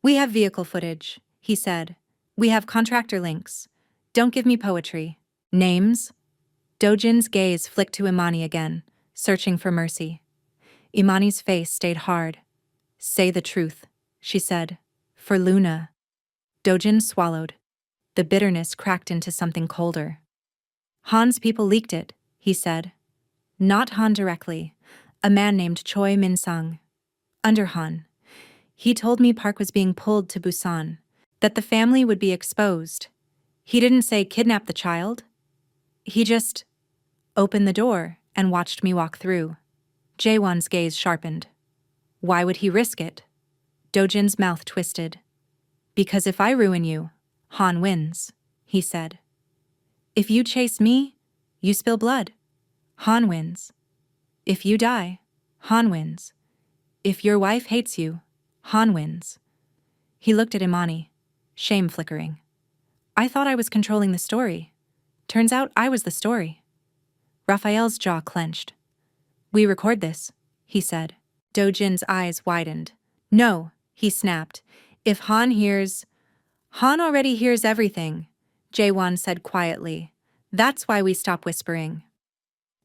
We have vehicle footage, he said. We have contractor links. Don't give me poetry. Names? Do-jin's gaze flicked to Imani again, searching for mercy. Imani's face stayed hard. Say the truth, she said. For Luna. Do-jin swallowed. The bitterness cracked into something colder. Han's people leaked it, he said. Not Han directly. A man named Choi Min-sung. Under Han. He told me Park was being pulled to Busan, that the family would be exposed. He didn't say kidnap the child. He just opened the door and watched me walk through. Jaewon's gaze sharpened. Why would he risk it? Do-jin's mouth twisted. Because if I ruin you, Han wins, he said. If you chase me, you spill blood. Han wins. If you die, Han wins. If your wife hates you, Han wins. He looked at Imani, shame flickering. I thought I was controlling the story. Turns out I was the story. Raphael's jaw clenched. We record this, he said. Do-jin's eyes widened. No, he snapped. If Han hears... Han already hears everything, Jaewon said quietly. That's why we stop whispering.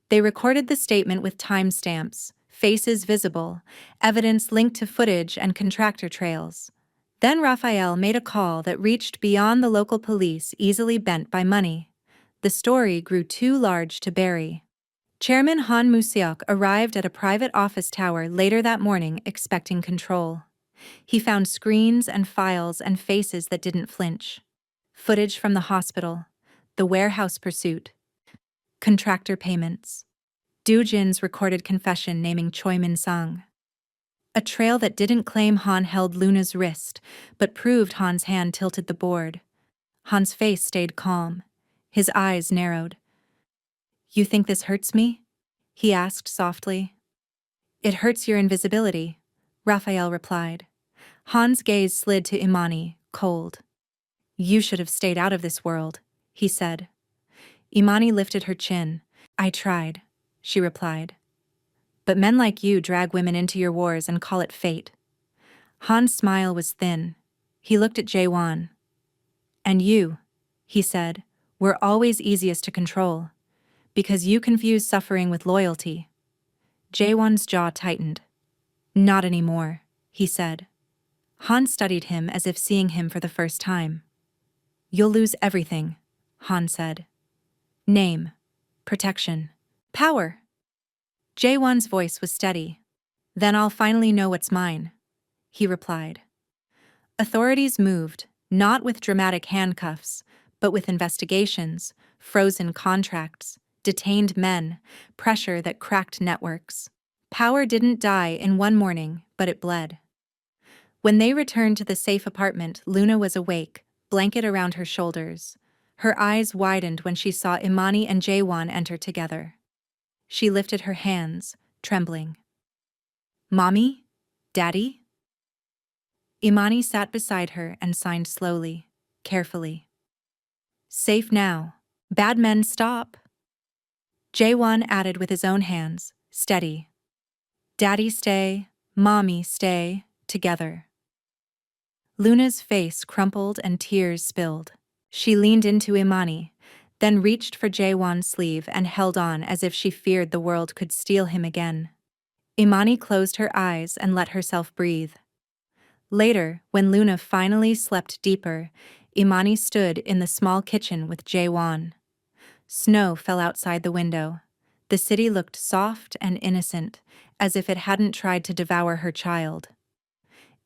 They recorded the statement with timestamps, faces visible, evidence linked to footage and contractor trails. Then Raphael made a call that reached beyond the local police easily bent by money. The story grew too large to bury. Chairman Han Moo-seok arrived at a private office tower later that morning expecting control. He found screens and files and faces that didn't flinch. Footage from the hospital, the warehouse pursuit, contractor payments. Do-jin's recorded confession naming Choi Min-sung. A trail that didn't claim Han held Luna's wrist, but proved Han's hand tilted the board. Han's face stayed calm. His eyes narrowed. You think this hurts me? He asked softly. It hurts your invisibility, Raphael replied. Han's gaze slid to Imani, cold. You should have stayed out of this world, he said. Imani lifted her chin. I tried, she replied. But men like you drag women into your wars and call it fate. Han's smile was thin. He looked at Jaewon. And you, he said, were always easiest to control, because you confuse suffering with loyalty. Jaewon's jaw tightened. Not anymore, he said. Han studied him as if seeing him for the first time. You'll lose everything, Han said. Name, protection, power. Jaewon's voice was steady. Then I'll finally know what's mine, he replied. Authorities moved, not with dramatic handcuffs, but with investigations, frozen contracts, detained men, pressure that cracked networks. Power didn't die in one morning, but it bled. When they returned to the safe apartment, Luna was awake, blanket around her shoulders. Her eyes widened when she saw Imani and Jaewon enter together. She lifted her hands, trembling. Mommy? Daddy? Imani sat beside her and signed slowly, carefully. Safe now. Bad men stop. Jaewon added with his own hands, steady. Daddy stay, mommy stay, together. Luna's face crumpled and tears spilled. She leaned into Imani, then reached for Jaewon's sleeve and held on as if she feared the world could steal him again. Imani closed her eyes and let herself breathe. Later, when Luna finally slept deeper, Imani stood in the small kitchen with Jaewon. Snow fell outside the window. The city looked soft and innocent, as if it hadn't tried to devour her child.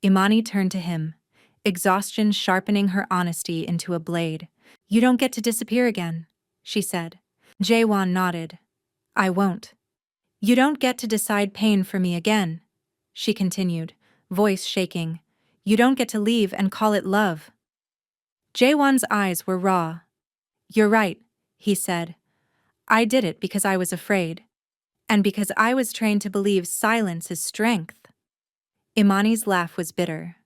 Imani turned to him, exhaustion sharpening her honesty into a blade. "You don't get to disappear again," she said. Jaewon nodded. "I won't." "You don't get to decide pain for me again," she continued, voice shaking. "You don't get to leave and call it love." Jaewon's eyes were raw. "You're right," he said. "I did it because I was afraid. And because I was trained to believe silence is strength." Imani's laugh was bitter.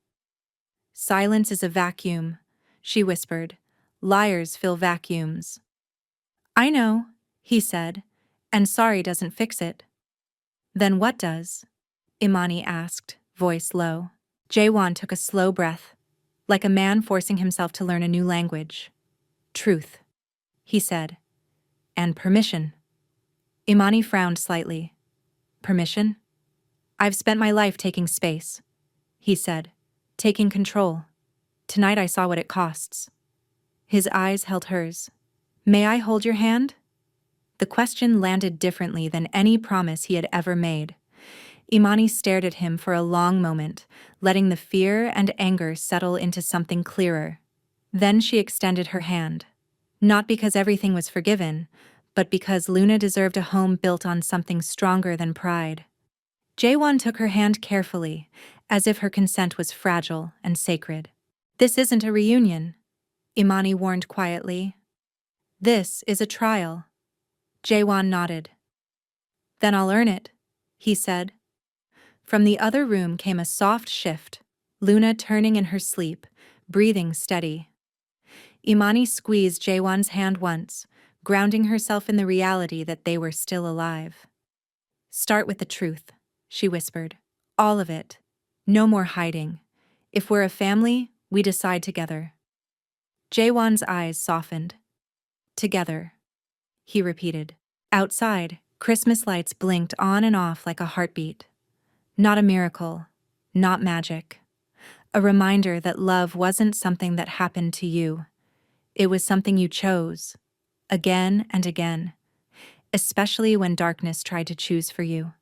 "Silence is a vacuum," she whispered. "Liars fill vacuums." "I know," he said, "and sorry doesn't fix it." "Then what does?" Imani asked, voice low. Jaewon took a slow breath, like a man forcing himself to learn a new language. "Truth," he said. "And permission." Imani frowned slightly. "Permission? I've spent my life taking space," he said, "taking control. Tonight I saw what it costs." His eyes held hers. "May I hold your hand?" The question landed differently than any promise he had ever made. Imani stared at him for a long moment, letting the fear and anger settle into something clearer. Then she extended her hand. Not because everything was forgiven, but because Luna deserved a home built on something stronger than pride. Jaewon took her hand carefully, as if her consent was fragile and sacred. "This isn't a reunion," Imani warned quietly. "This is a trial." Jaewon nodded. "Then I'll earn it," he said. From the other room came a soft shift, Luna turning in her sleep, breathing steady. Imani squeezed Jaewon's hand once, grounding herself in the reality that they were still alive. "Start with the truth," she whispered. "All of it. No more hiding. If we're a family, we decide together." Jaewon's eyes softened. "Together," he repeated. Outside, Christmas lights blinked on and off like a heartbeat. Not a miracle, not magic. A reminder that love wasn't something that happened to you. It was something you chose, again and again, especially when darkness tried to choose for you.